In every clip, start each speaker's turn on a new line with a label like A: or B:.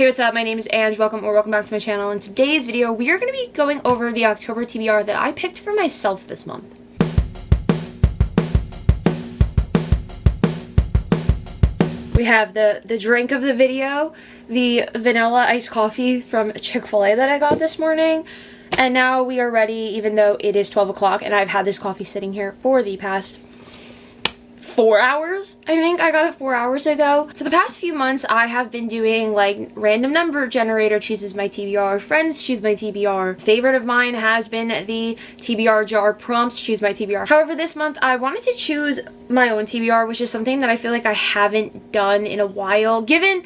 A: Hey, what's up? My name is Ange. Welcome back to my channel. In today's video, we are going to be going over the October TBR that I picked for myself this month. We have the drink of the video, the vanilla iced coffee from Chick-fil-A that I got this morning. And now we are ready, even though it is 12 o'clock and I've had this coffee sitting here for the past 4 hours. I think I got it 4 hours ago. For the past few months, I have been doing like random number generator chooses my TBR, friends choose my TBR. Favorite of mine has been the TBR jar prompts choose my TBR. However, this month I wanted to choose my own TBR, which is something that I feel like I haven't done in a while. Given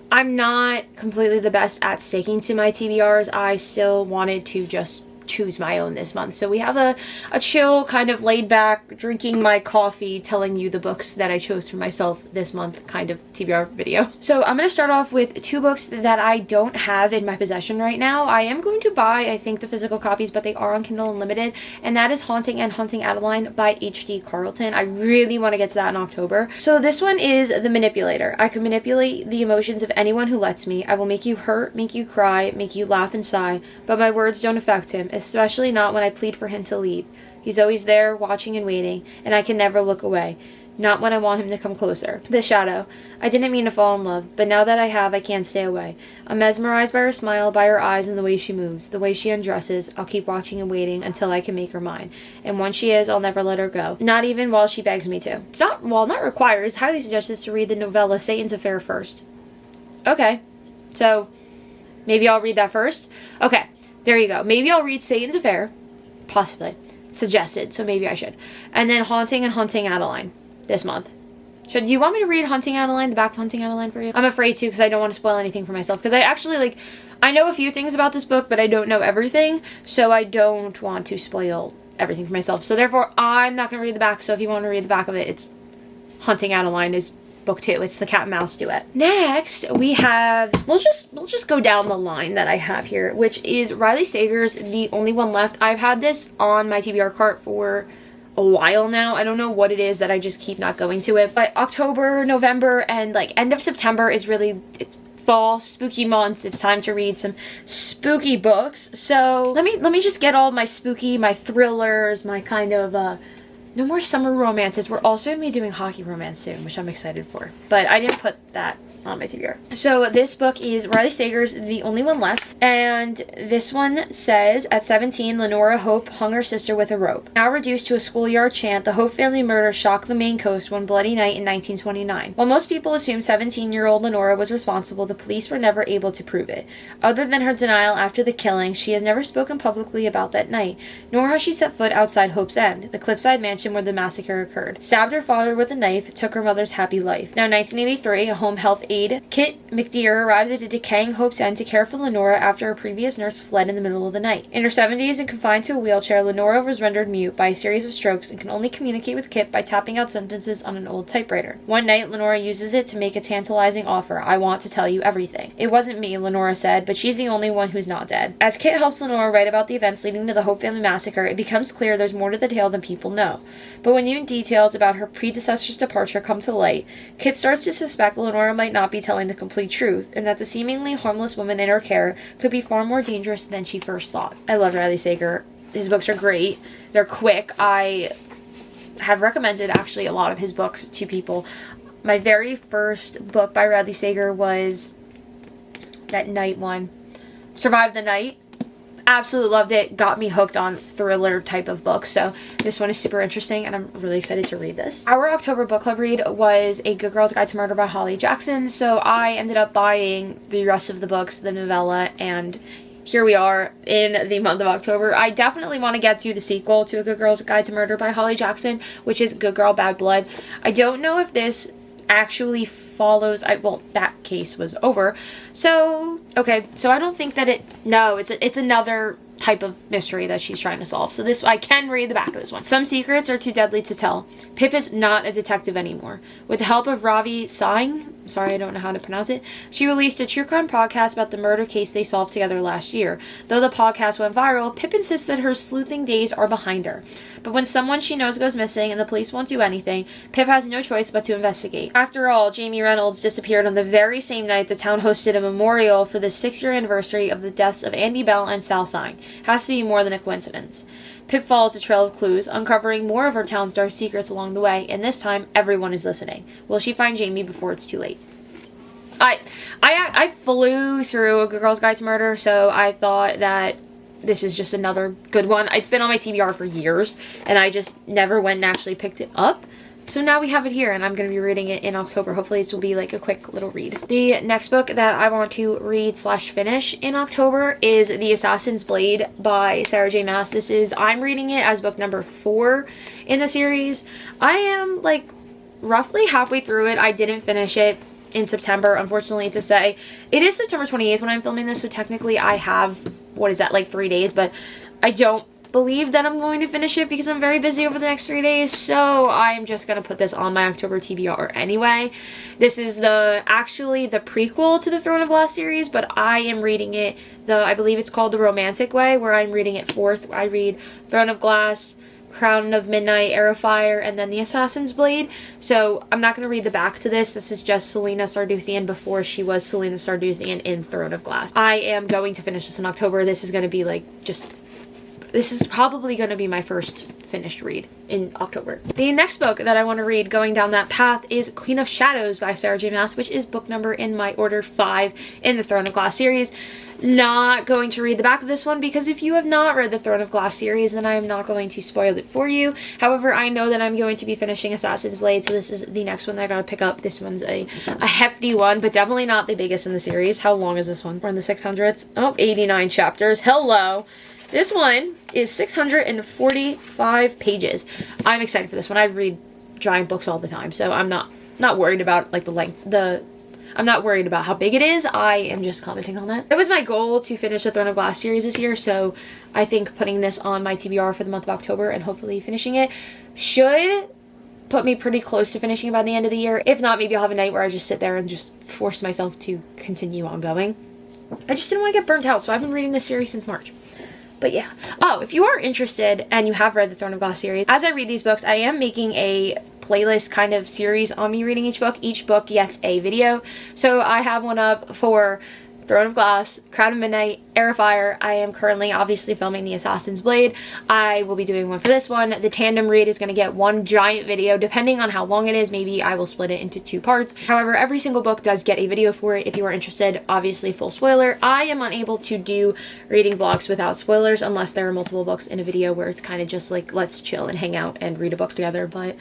A: I'm not completely the best at sticking to my TBRs, I still wanted to just choose my own this month. So we have a chill, kind of laid back, drinking my coffee, telling you the books that I chose for myself this month kind of TBR video. So I'm going to start off with two books that I don't have in my possession right now. I am going to buy, I think, the physical copies, but they are on Kindle Unlimited, and that is Haunting and Haunting Adeline by H.D. Carlton. I really want to get to that in October. So this one is The Manipulator. I can manipulate the emotions of anyone who lets me. I will make you hurt, make you cry, make you laugh and sigh, but my words don't affect him, especially not when I plead for him to leave. He's always there, watching and waiting, and I can never look away. Not when I want him to come closer. The Shadow. I didn't mean to fall in love, but now that I have, I can't stay away. I'm mesmerized by her smile, by her eyes, and the way she moves, the way she undresses. I'll keep watching and waiting until I can make her mine. And once she is, I'll never let her go. Not even while she begs me to. It's not required. It's highly suggested to read the novella Satan's Affair first. Okay. So, maybe I'll read that first? Okay. There you go. Maybe I'll read Satan's Affair. Possibly. Suggested, so maybe I should. And then Haunting and Haunting Adeline this month. Do you want me to read Haunting Adeline, the back of Haunting Adeline for you? I'm afraid to, because I don't want to spoil anything for myself. Because I actually, I know a few things about this book, but I don't know everything. So I don't want to spoil everything for myself. So therefore, I'm not going to read the back. So if you want to read the back of it, it's Haunting Adeline is book 2. It's the cat and mouse duet. Next, we have, we'll just go down the line that I have here, which is Riley Sager's The Only One Left. I've had this on my TBR cart for a while now. I don't know what it is that I just keep not going to it, but October, November, and end of September is really, it's fall, spooky months. It's time to read some spooky books. So let me just get all my spooky, my thrillers, my kind of, no more summer romances. We're also going to be doing hockey romance soon, which I'm excited for. But I didn't put that on my TBR. So this book is Riley Sager's The Only One Left. And this one says, at 17, Lenora Hope hung her sister with a rope. Now reduced to a schoolyard chant, the Hope family murder shocked the Maine coast one bloody night in 1929. While most people assume 17-year-old Lenora was responsible, the police were never able to prove it. Other than her denial after the killing, she has never spoken publicly about that night, nor has she set foot outside Hope's End, the cliffside mansion where the massacre occurred. Stabbed her father with a knife, took her mother's happy life. Now 1983, a home health aide, Kit McDeer, arrives at a decaying Hope's End to care for Lenora after a previous nurse fled in the middle of the night. In her 70s and confined to a wheelchair, Lenora was rendered mute by a series of strokes and can only communicate with Kit by tapping out sentences on an old typewriter. One night, Lenora uses it to make a tantalizing offer. I want to tell you everything. It wasn't me, Lenora said, but she's the only one who's not dead. As Kit helps Lenora write about the events leading to the Hope family massacre, it becomes clear there's more to the tale than people know. But when new details about her predecessor's departure come to light, Kit starts to suspect Lenora might not be telling the complete truth, and that the seemingly harmless woman in her care could be far more dangerous than she first thought. I love Riley Sager. His books are great. They're quick. I have recommended actually a lot of his books to people. My very first book by Riley Sager was that night one, Survive the Night. Absolutely loved it. Got me hooked on thriller type of books. So this one is super interesting and I'm really excited to read this. Our October book club read was A Good Girl's Guide to Murder by Holly Jackson. So I ended up buying the rest of the books, the novella, and here we are in the month of October. I definitely want to get to the sequel to A Good Girl's Guide to Murder by Holly Jackson, which is Good Girl, Bad Blood. I don't know if this actually follows, well, that case was over. So, okay, so I don't think that it's another type of mystery that she's trying to solve. So this, I can read the back of this one. Some secrets are too deadly to tell. Pip is not a detective anymore. With the help of Ravi sorry, I don't know how to pronounce it. She released a true crime podcast about the murder case they solved together last year. Though the podcast went viral, Pip insists that her sleuthing days are behind her. But when someone she knows goes missing and the police won't do anything, Pip has no choice but to investigate. After all, Jamie Reynolds disappeared on the very same night the town hosted a memorial for the 6-year anniversary of the deaths of Andy Bell and Sal Sine. Has to be more than a coincidence. Pip follows a trail of clues, uncovering more of her town's dark secrets along the way, and this time, everyone is listening. Will she find Jamie before it's too late? I flew through A Good Girl's Guide to Murder, so I thought that this is just another good one. It's been on my TBR for years, and I just never went and actually picked it up. So now we have it here, and I'm going to be reading it in October. Hopefully this will be like a quick little read. The next book that I want to read/finish in October is The Assassin's Blade by Sarah J. Maas. I'm reading it as book number 4 in the series. I am like roughly halfway through it. I didn't finish it in September, unfortunately to say. It is September 28th when I'm filming this, so technically I have, like 3 days, but I don't believe that I'm going to finish it because I'm very busy over the next 3 days, so I'm just going to put this on my October TBR anyway. This is actually the prequel to the Throne of Glass series, but I am reading it, I believe it's called The Romantic Way, where I'm reading it fourth. I read Throne of Glass, Crown of Midnight, Heir of Fire, and then The Assassin's Blade. So I'm not going to read the back to this. This is just Selena Sarduthian before she was Selena Sarduthian in Throne of Glass. I am going to finish this in October. This is going to be this is probably going to be my first finished read in October. The next book that I want to read going down that path is Queen of Shadows by Sarah J. Maas, which is book number in my order 5 in the Throne of Glass series. Not going to read the back of this one because if you have not read the Throne of Glass series, then I am not going to spoil it for you. However, I know that I'm going to be finishing Assassin's Blade, so this is the next one that I gotta pick up. This one's a hefty one, but definitely not the biggest in the series. How long is this one? We're in the 600s. Oh, 89 chapters. Hello! This one is 645 pages. I'm excited for this one. I read giant books all the time, so I'm not worried about like the length. I'm not worried about how big it is. I am just commenting on that. It was my goal to finish the Throne of Glass series this year, so I think putting this on my TBR for the month of October and hopefully finishing it should put me pretty close to finishing by the end of the year. If not, maybe I'll have a night where I just sit there and just force myself to continue on going. I just didn't want to get burnt out, so I've been reading this series since March. But yeah. Oh, if you are interested and you have read the Throne of Glass series, as I read these books, I am making a playlist kind of series on me reading each book. Each book gets a video. So I have one up for Throne of Glass, Crown of Midnight, Heir of Fire. I am currently obviously filming The Assassin's Blade. I will be doing one for this one. The tandem read is going to get one giant video. Depending on how long it is, maybe I will split it into 2 parts. However, every single book does get a video for it if you are interested. Obviously, full spoiler. I am unable to do reading vlogs without spoilers unless there are multiple books in a video where it's kind of just like, let's chill and hang out and read a book together. But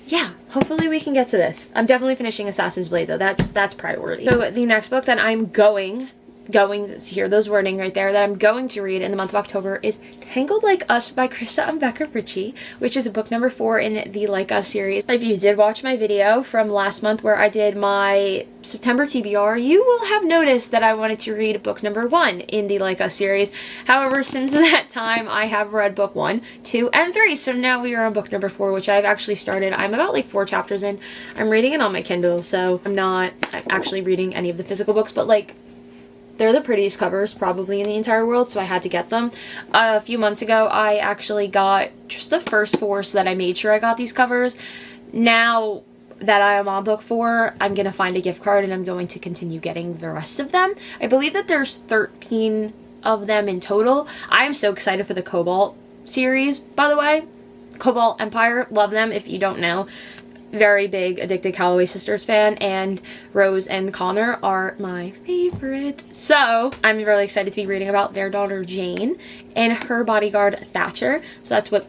A: yeah, hopefully we can get to this. I'm definitely finishing Assassin's Blade though. That's priority. So the next book that I'm going to hear those wording right there that I'm going to read in the month of October is Tangled Like Us by Krista and Becca Ritchie, which is book number 4 in the Like Us series. If you did watch my video from last month where I did my September TBR, you will have noticed that I wanted to read book number 1 in the Like Us series. However, since that time, I have read book 1, 2, and 3, so now we are on book number 4, which I've actually started. I'm about like 4 chapters in. I'm reading it on my Kindle, so I'm not actually reading any of the physical books, but like, they're the prettiest covers probably in the entire world, so I had to get them. A few months ago, I actually got just the first 4 so that I made sure I got these covers. Now that I am on book 4, I'm going to find a gift card and I'm going to continue getting the rest of them. I believe that there's 13 of them in total. I am so excited for the Cobalt series, by the way. Cobalt Empire, love them if you don't know. Very big Addicted Calloway Sisters fan, and Rose and Connor are my favorite. So I'm really excited to be reading about their daughter Jane and her bodyguard Thatcher. So that's what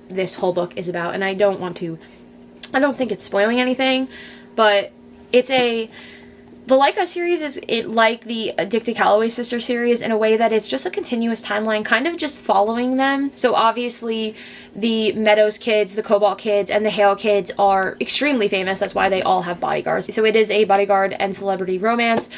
A: this whole book is about, and I don't think it's spoiling anything, but the Like Us series is like the Addicted Calloway Sister series in a way that it's just a continuous timeline, kind of just following them. So obviously the Meadows kids, the Cobalt kids, and the Hale kids are extremely famous. That's why they all have bodyguards. So it is a bodyguard and celebrity romance.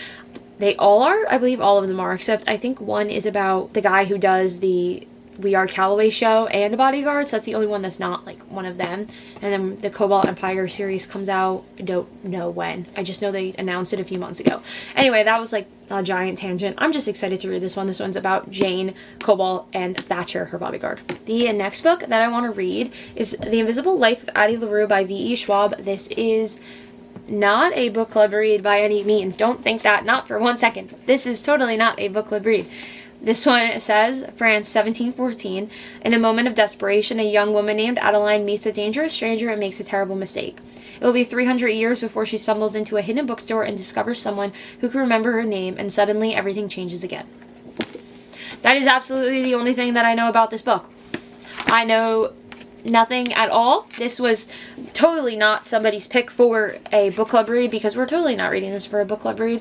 A: They all are. I believe all of them are, except I think one is about the guy who does the We Are Calloway show and Bodyguard, so that's the only one that's not like one of them. And then the Cobalt Empire series comes out. I don't know when. I just know they announced it a few months ago. Anyway, that was like a giant tangent. I'm just excited to read this one. This one's about Jane, Cobalt, and Thatcher, her bodyguard. The next book that I want to read is The Invisible Life of Addie LaRue by V.E. Schwab. This is not a book club read by any means. Don't think that, not for 1 second. This is totally not a book club read. This one says, France, 1714. In a moment of desperation, a young woman named Adeline meets a dangerous stranger and makes a terrible mistake. It will be 300 years before she stumbles into a hidden bookstore and discovers someone who can remember her name, and suddenly everything changes again. That is absolutely the only thing that I know about this book. I know nothing at all. This was totally not somebody's pick for a book club read, because we're totally not reading this for a book club read.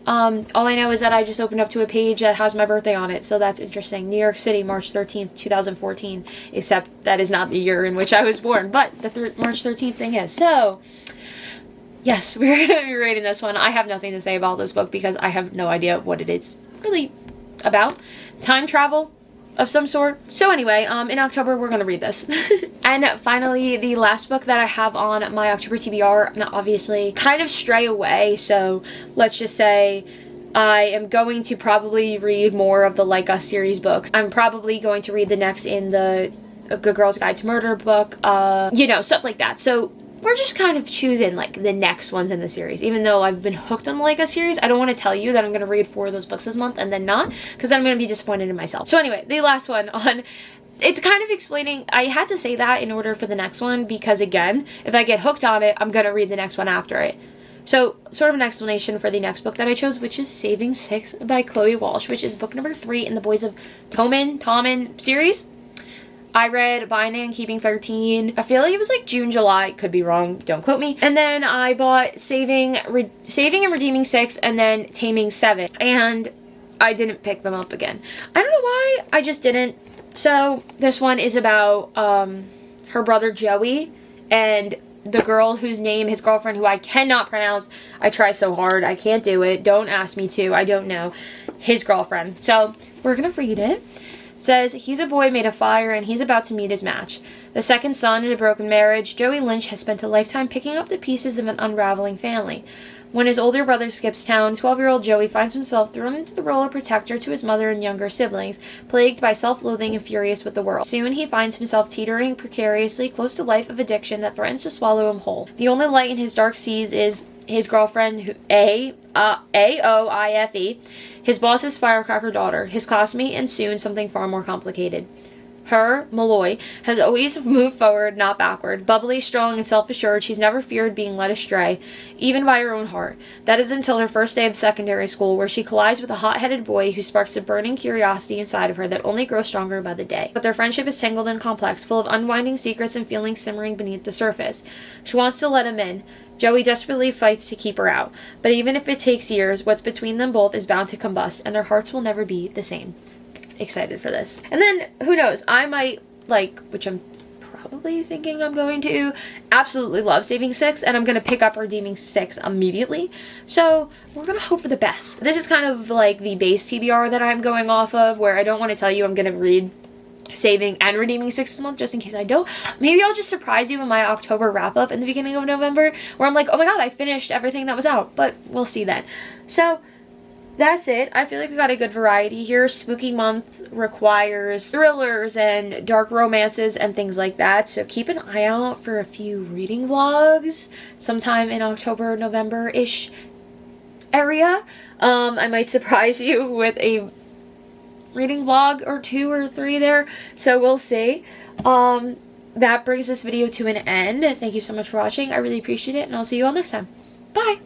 A: All I know is that I just opened up to a page that has my birthday on it, so that's interesting. New York City, March 13th, 2014, except that is not the year in which I was born, but the March 13th thing is. So, yes, we're going to be reading this one. I have nothing to say about this book because I have no idea what it is really about. Time travel of some sort. So anyway, in October, we're going to read this. And finally, the last book that I have on my October TBR, and obviously kind of stray away, so let's just say I am going to probably read more of the Like Us series books. I'm probably going to read the next in the A Good Girl's Guide to Murder book, stuff like that. So we're just kind of choosing like the next ones in the series. Even though I've been hooked on the Like Us series, I don't want to tell you that I'm going to read 4 of those books this month and then not, because then I'm going to be disappointed in myself. So anyway, the last one on, it's kind of explaining, I had to say that in order for the next one, because again, if I get hooked on it, I'm going to read the next one after it. So, sort of an explanation for the next book that I chose, which is Saving Six by Chloe Walsh, which is book number 3 in the Boys of Tommen series. I read Binding and Keeping 13. I feel like it was like June, July. Could be wrong. Don't quote me. And then I bought Saving and Redeeming 6 and then Taming 7. And I didn't pick them up again. I don't know why. I just didn't. So this one is about her brother Joey and the girl whose name, his girlfriend, who I cannot pronounce. I try so hard. I can't do it. Don't ask me to. I don't know. His girlfriend. So we're going to read it. Says, he's a boy made of fire and he's about to meet his match. The second son in a broken marriage, Joey Lynch has spent a lifetime picking up the pieces of an unraveling family. When his older brother skips town, 12-year-old Joey finds himself thrown into the role of protector to his mother and younger siblings, plagued by self-loathing and furious with the world. Soon he finds himself teetering precariously close to life of addiction that threatens to swallow him whole. The only light in his dark seas is his girlfriend, A-O-I-F-E, his boss's firecracker daughter, his classmate, and soon something far more complicated. Her, Malloy, has always moved forward, not backward. Bubbly, strong, and self-assured, she's never feared being led astray, even by her own heart. That is until her first day of secondary school, where she collides with a hot-headed boy who sparks a burning curiosity inside of her that only grows stronger by the day. But their friendship is tangled and complex, full of unwinding secrets and feelings simmering beneath the surface. She wants to let him in. Joey desperately fights to keep her out. But even if it takes years, what's between them both is bound to combust, and their hearts will never be the same. Excited for this. And then, who knows, I might, which I'm probably thinking I'm going to, absolutely love Saving Six, and I'm going to pick up Redeeming 6 immediately. So, we're going to hope for the best. This is kind of like the base TBR that I'm going off of, where I don't want to tell you I'm going to read Saving and Redeeming 6 this month, just in case I don't. Maybe I'll just surprise you in my October wrap-up in the beginning of November, where I'm like, oh my god, I finished everything that was out, but we'll see then. So, that's it. I feel like we got a good variety here. Spooky month requires thrillers and dark romances and things like that. So keep an eye out for a few reading vlogs sometime in October, November-ish area. I might surprise you with a reading vlog or 2 or 3 there. So we'll see. That brings this video to an end. Thank you so much for watching. I really appreciate it, and I'll see you all next time. Bye!